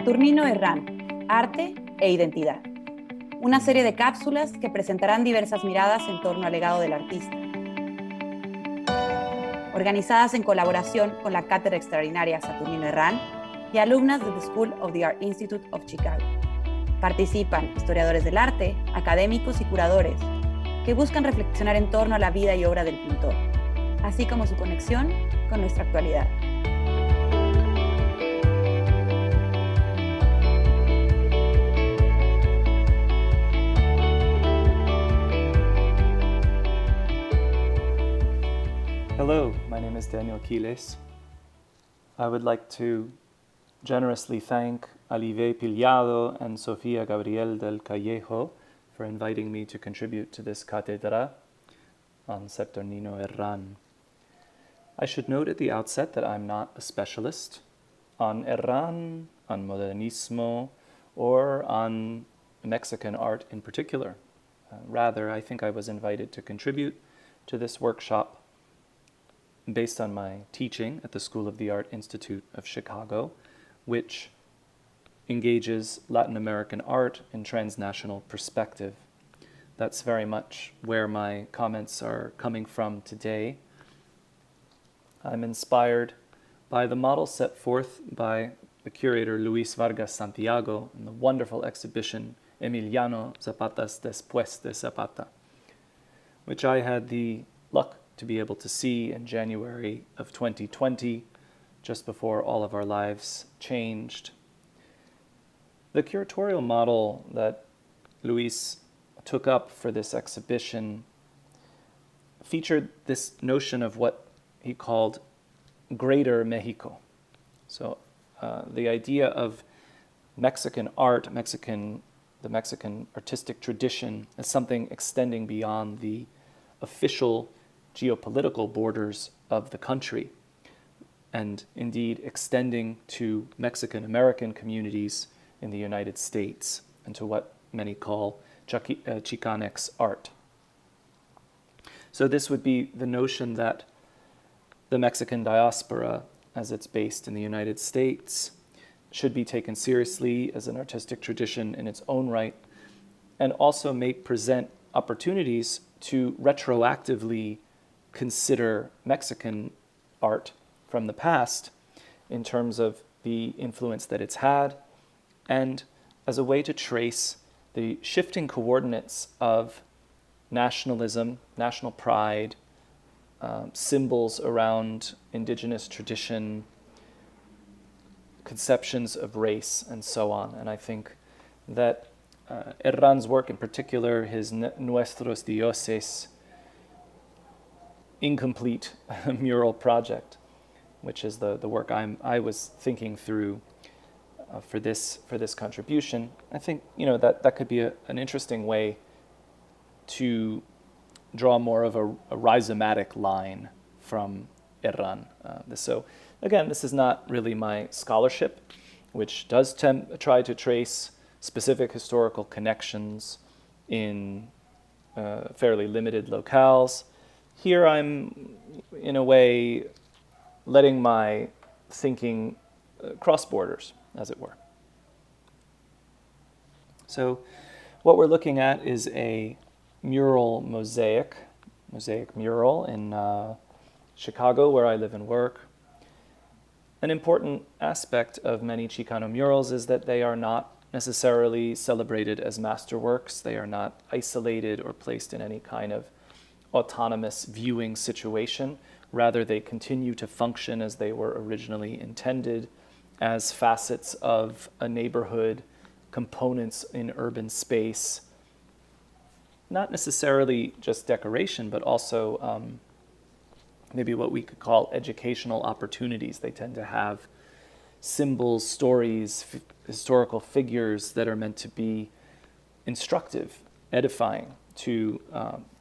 Saturnino Herrán, Arte e Identidad. Una serie de cápsulas que presentarán diversas miradas en torno al legado del artista. Organizadas en colaboración con la Cátedra Extraordinaria Saturnino Herrán y alumnas de the School of the Art Institute of Chicago. Participan historiadores del arte, académicos y curadores que buscan reflexionar en torno a la vida y obra del pintor, así como su conexión con nuestra actualidad. Hello, my name is Daniel Quiles. I would like to generously thank Alive Pillado and Sofia Gabriel del Callejo for inviting me to contribute to this cátedra on Saturnino Herrán. I should note at the outset that I'm not a specialist on Herrán, on Modernismo, or on Mexican art in particular. Rather, I think I was invited to contribute to this workshop based on my teaching at the School of the Art Institute of Chicago, which engages Latin American art in transnational perspective. That's very much where my comments are coming from today. I'm inspired by the model set forth by the curator Luis Vargas Santiago in the wonderful exhibition Emiliano Zapatas Después de Zapata, which I had the luck to be able to see in January of 2020, just before all of our lives changed. The curatorial model that Luis took up for this exhibition featured this notion of what he called Greater Mexico. So the idea of Mexican art, the Mexican artistic tradition as something extending beyond the official geopolitical borders of the country, and indeed extending to Mexican-American communities in the United States and to what many call Chicanx art. So this would be the notion that the Mexican diaspora, as it's based in the United States, should be taken seriously as an artistic tradition in its own right, and also may present opportunities to retroactively consider Mexican art from the past in terms of the influence that it's had, and as a way to trace the shifting coordinates of nationalism, national pride, symbols around indigenous tradition, conceptions of race, and so on. And I think that Herrán's work in particular, his Nuestros Dioses, incomplete mural project, which is the work I was thinking through for this contribution. I think that could be an interesting way to draw more of a rhizomatic line from Herrán. So again, this is not really my scholarship, which does try to trace specific historical connections in fairly limited locales. Here I'm, in a way, letting my thinking cross borders, as it were. So what we're looking at is a mosaic mural in Chicago, where I live and work. An important aspect of many Chicano murals is that they are not necessarily celebrated as masterworks. They are not isolated or placed in any kind of autonomous viewing situation. Rather, they continue to function as they were originally intended, as facets of a neighborhood, components in urban space, not necessarily just decoration, but also maybe what we could call educational opportunities. They tend to have symbols, stories, historical figures that are meant to be instructive, edifying to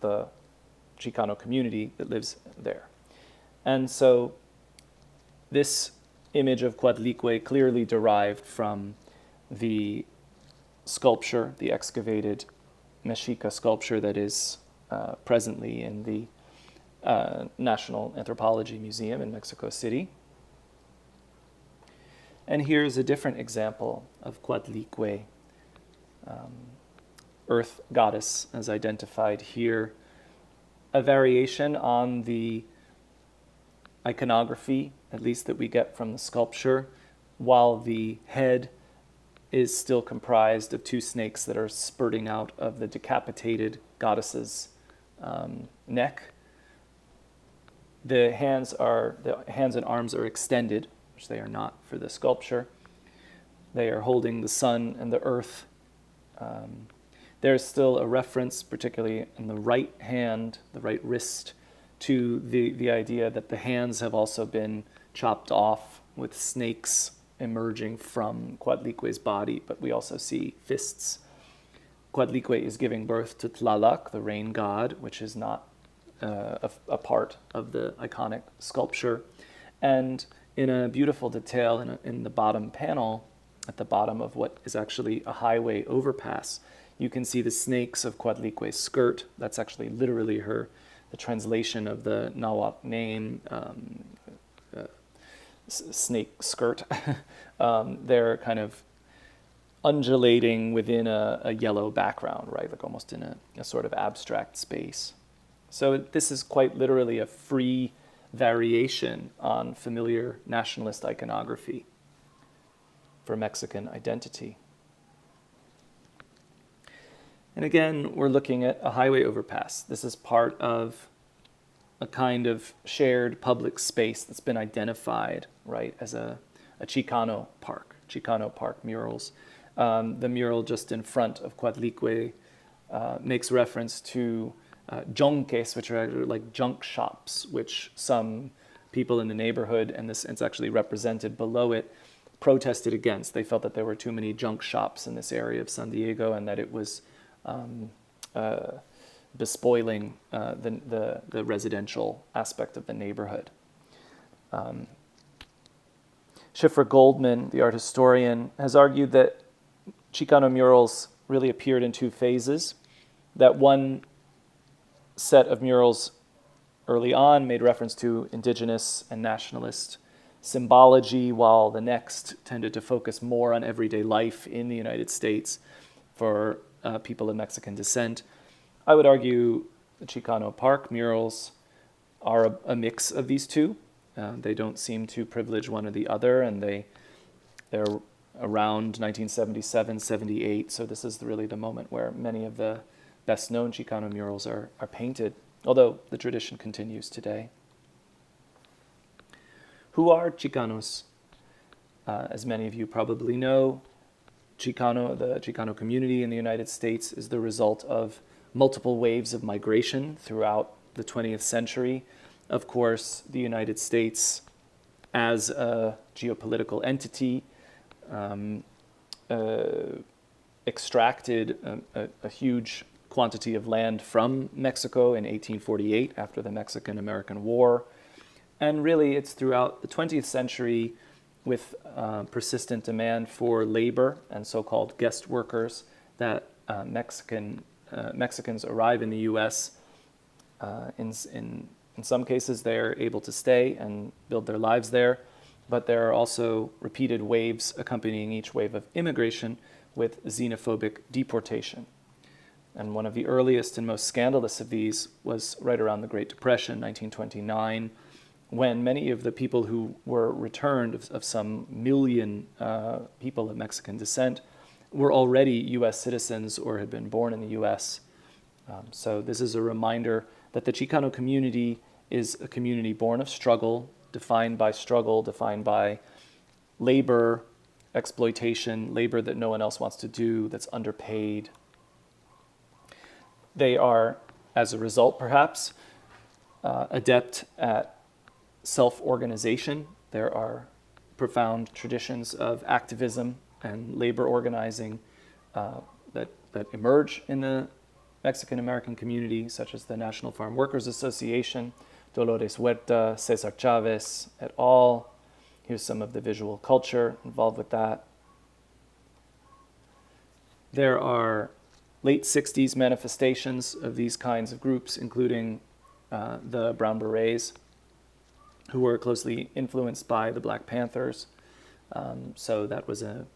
the Chicano community that lives there. And so this image of Coatlicue clearly derived from the sculpture, the excavated Mexica sculpture that is presently in the National Anthropology Museum in Mexico City. And here's a different example of Coatlicue, earth goddess as identified here. A variation on the iconography, at least that we get from the sculpture, while the head is still comprised of two snakes that are spurting out of the decapitated goddess's neck. The hands and arms are extended, which they are not for the sculpture. They are holding the sun and the earth. There's still a reference, particularly in the right hand, the right wrist, to the idea that the hands have also been chopped off with snakes emerging from Coatlicue's body, but we also see fists. Coatlicue is giving birth to Tlaloc, the rain god, which is not a part of the iconic sculpture. And in a beautiful detail in the bottom panel, at the bottom of what is actually a highway overpass, you can see the snakes of Coatlicue's skirt. That's actually literally the translation of the Nahuatl name, snake skirt. They're kind of undulating within a yellow background, right? Like almost in a sort of abstract space. So this is quite literally a free variation on familiar nationalist iconography for Mexican identity. And again, we're looking at a highway overpass. This is part of a kind of shared public space that's been identified, right, as a Chicano Park murals. The mural just in front of Coatlicue makes reference to jonques, which are like junk shops, which some people in the neighborhood, and it's actually represented below it, protested against. They felt that there were too many junk shops in this area of San Diego and that it was bespoiling the residential aspect of the neighborhood. Schiffer Goldman, the art historian, has argued that Chicano murals really appeared in two phases. That one set of murals early on made reference to indigenous and nationalist symbology, while the next tended to focus more on everyday life in the United States for people of Mexican descent. I would argue the Chicano Park murals are a mix of these two. They don't seem to privilege one or the other, and they're around 1977, 78, so this is really the moment where many of the best-known Chicano murals are painted, although the tradition continues today. Who are Chicanos? As many of you probably know, the Chicano community in the United States is the result of multiple waves of migration throughout the 20th century. Of course, the United States, as a geopolitical entity, extracted a huge quantity of land from Mexico in 1848 after the Mexican-American War. And really, it's throughout the 20th century with persistent demand for labor and so-called guest workers that Mexicans arrive in the U.S. In some cases, they're able to stay and build their lives there, but there are also repeated waves accompanying each wave of immigration with xenophobic deportation. And one of the earliest and most scandalous of these was right around the Great Depression, 1929, when many of the people who were returned, of some million people of Mexican descent, were already U.S. citizens or had been born in the U.S. So this is a reminder that the Chicano community is a community born of struggle, defined by labor, exploitation, labor that no one else wants to do, that's underpaid. They are, as a result, perhaps, adept at self-organization. There are profound traditions of activism and labor organizing that emerge in the Mexican-American community, such as the National Farm Workers Association, Dolores Huerta, Cesar Chavez, et al. Here's some of the visual culture involved with that. There are late 60s manifestations of these kinds of groups, including the Brown Berets, who were closely influenced by the Black Panthers. So that was a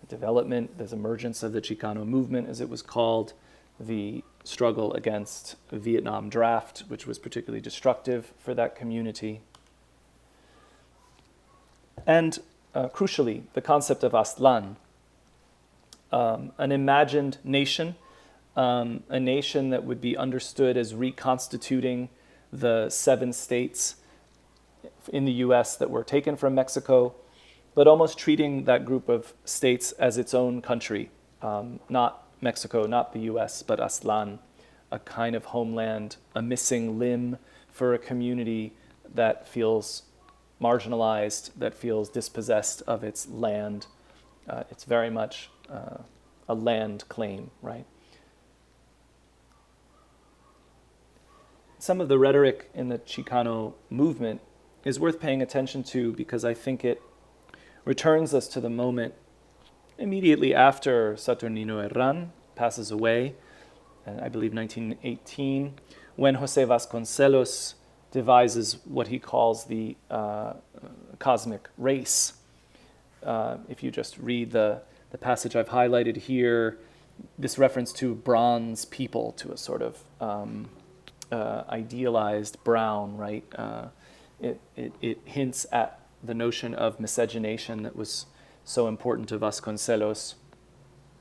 development, this emergence of the Chicano movement, as it was called, the struggle against the Vietnam draft, which was particularly destructive for that community. And crucially, the concept of Aztlán, an imagined nation, a nation that would be understood as reconstituting the 7 states in the U.S. that were taken from Mexico, but almost treating that group of states as its own country, not Mexico, not the U.S., but Aztlán, a kind of homeland, a missing limb for a community that feels marginalized, that feels dispossessed of its land. It's very much a land claim, right? Some of the rhetoric in the Chicano movement is worth paying attention to because I think it returns us to the moment immediately after Saturnino Herrán passes away, and I believe 1918, when José Vasconcelos devises what he calls the cosmic race. If you just read the passage I've highlighted here, this reference to bronze people, to a sort of idealized brown, right? It hints at the notion of miscegenation that was so important to Vasconcelos.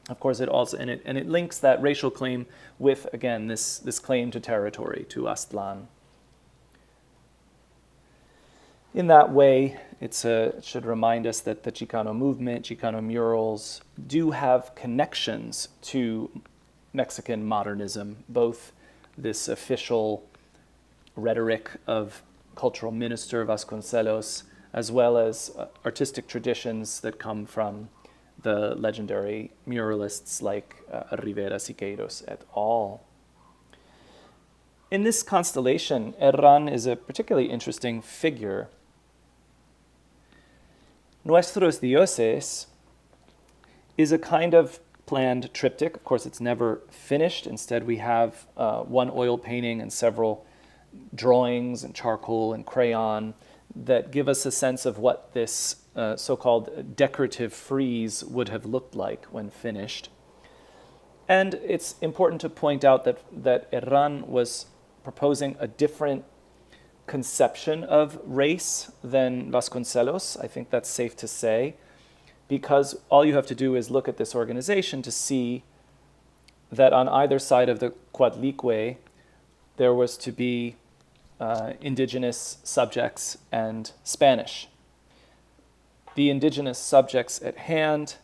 Of course, it also and it links that racial claim with, again, this claim to territory, to Aztlán. In that way, it should remind us that the Chicano movement, Chicano murals, do have connections to Mexican modernism, both this official rhetoric of cultural minister Vasconcelos, as well as artistic traditions that come from the legendary muralists like Rivera Siqueiros et al. In this constellation, Herrán is a particularly interesting figure. Nuestros Dioses is a kind of planned triptych. Of course, it's never finished. Instead, we have one oil painting and several drawings and charcoal and crayon that give us a sense of what this so-called decorative frieze would have looked like when finished. And it's important to point out that Herrán was proposing a different conception of race than Vasconcelos. I think that's safe to say, because all you have to do is look at this organization to see that on either side of the Coatlicue, there was to be indigenous subjects and Spanish. The indigenous subjects at hand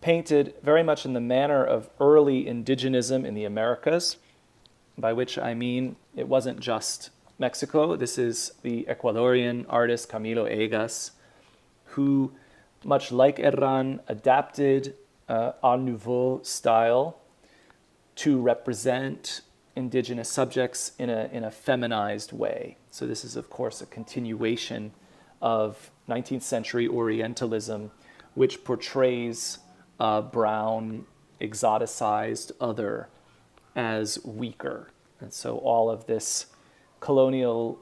painted very much in the manner of early indigenism in the Americas, by which I mean it wasn't just Mexico. This is the Ecuadorian artist Camilo Egas, who, much like Herrán, adapted Art Nouveau style to represent indigenous subjects in a feminized way. So this is, of course, a continuation of 19th century Orientalism, which portrays a brown, exoticized other as weaker. And so all of this colonialist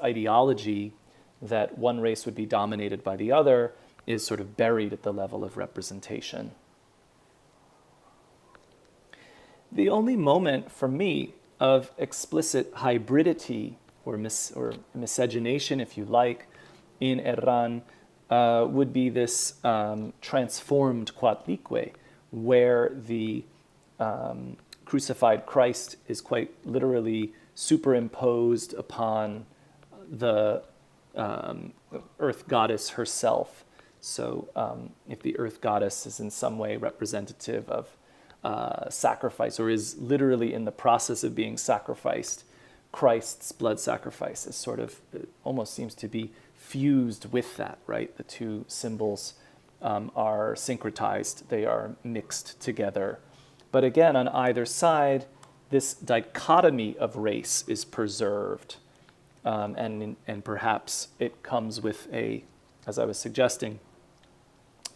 ideology that one race would be dominated by the other is sort of buried at the level of representation. The only moment for me of explicit hybridity or miscegenation, if you like, in Herrán would be this transformed Coatlicue, where the crucified Christ is quite literally superimposed upon the earth goddess herself. So if the earth goddess is in some way representative of sacrifice, or is literally in the process of being sacrificed, Christ's blood sacrifice is sort of, almost seems to be fused with that, right? The two symbols are syncretized, they are mixed together. But again, on either side, this dichotomy of race is preserved. And perhaps it comes with a, as I was suggesting,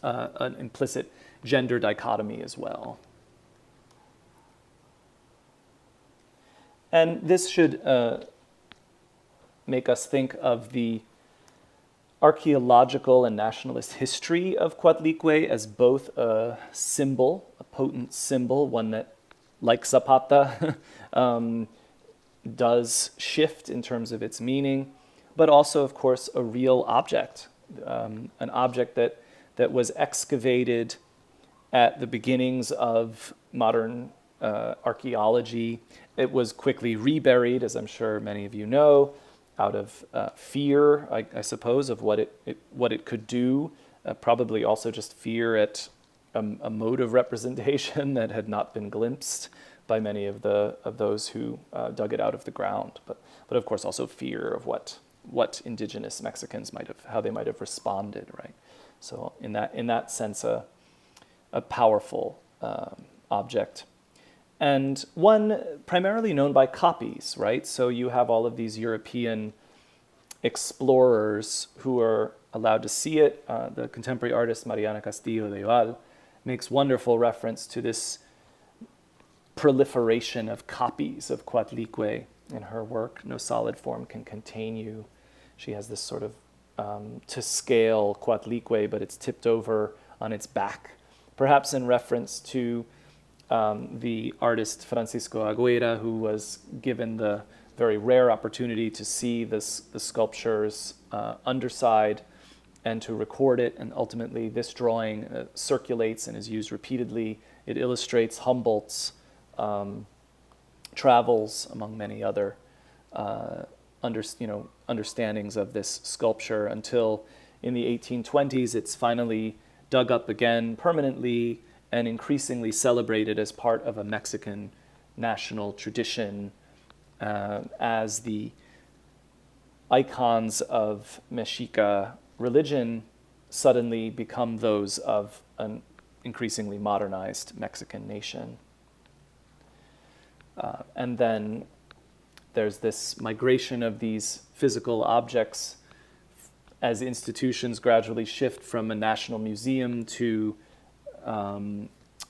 an implicit gender dichotomy as well. And this should make us think of the archaeological and nationalist history of Coatlicue as both a symbol, a potent symbol, one that, like Zapata, does shift in terms of its meaning, but also, of course, a real object, an object that was excavated at the beginnings of modern archaeology. It was quickly reburied, as I'm sure many of you know, out of fear, I suppose, of what it could do, probably also just fear at a mode of representation that had not been glimpsed by many of those who dug it out of the ground, but of course also fear of what indigenous Mexicans how they might have responded, right? So in that sense, a powerful object. And one primarily known by copies, right? So you have all of these European explorers who are allowed to see it. The contemporary artist Mariana Castillo de Oal makes wonderful reference to this proliferation of copies of Coatlicue in her work. No solid form can contain you. She has this sort of to scale Coatlicue, but it's tipped over on its back, perhaps in reference to the artist Francisco Agüera, who was given the very rare opportunity to see the sculpture's underside and to record it. And ultimately, this drawing circulates and is used repeatedly. It illustrates Humboldt's travels, among many other understandings of this sculpture, until in the 1820s it's finally dug up again permanently and increasingly celebrated as part of a Mexican national tradition as the icons of Mexica religion suddenly become those of an increasingly modernized Mexican nation. And then there's this migration of these physical objects as institutions gradually shift from a national museum to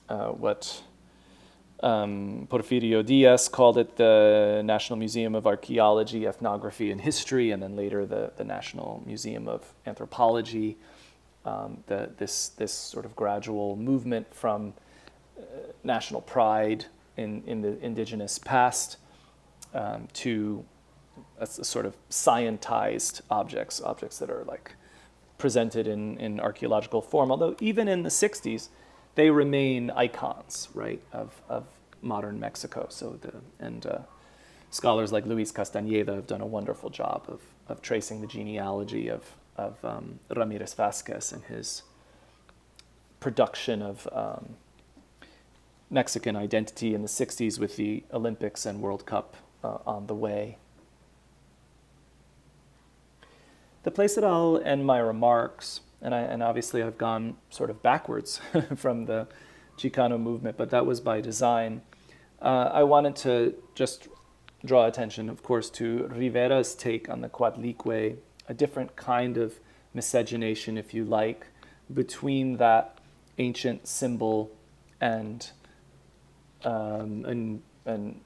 what Porfirio Diaz called it, the National Museum of Archaeology, Ethnography, and History, and then later the National Museum of Anthropology. This sort of gradual movement from national pride in the indigenous past to a sort of scientized objects that are like presented in archaeological form. Although even in the 60s, they remain icons, right, of modern Mexico. So scholars like Luis Castañeda have done a wonderful job of tracing the genealogy of Ramirez Vasquez and his production of Mexican identity in the 60s with the Olympics and World Cup on the way. The place that I'll end my remarks, and obviously I've gone sort of backwards from the Chicano movement, but that was by design. I wanted to just draw attention, of course, to Rivera's take on the Coatlicue, a different kind of miscegenation, if you like, between that ancient symbol and an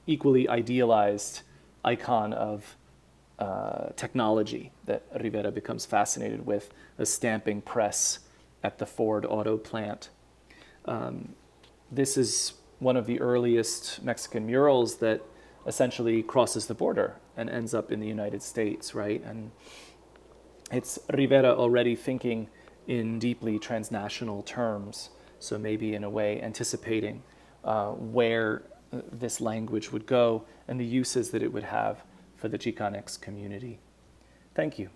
equally idealized icon of technology that Rivera becomes fascinated with, a stamping press at the Ford auto plant. This is one of the earliest Mexican murals that essentially crosses the border and ends up in the United States, right? And it's Rivera already thinking in deeply transnational terms, so maybe in a way anticipating where this language would go and the uses that it would have for the Chicanx community. Thank you.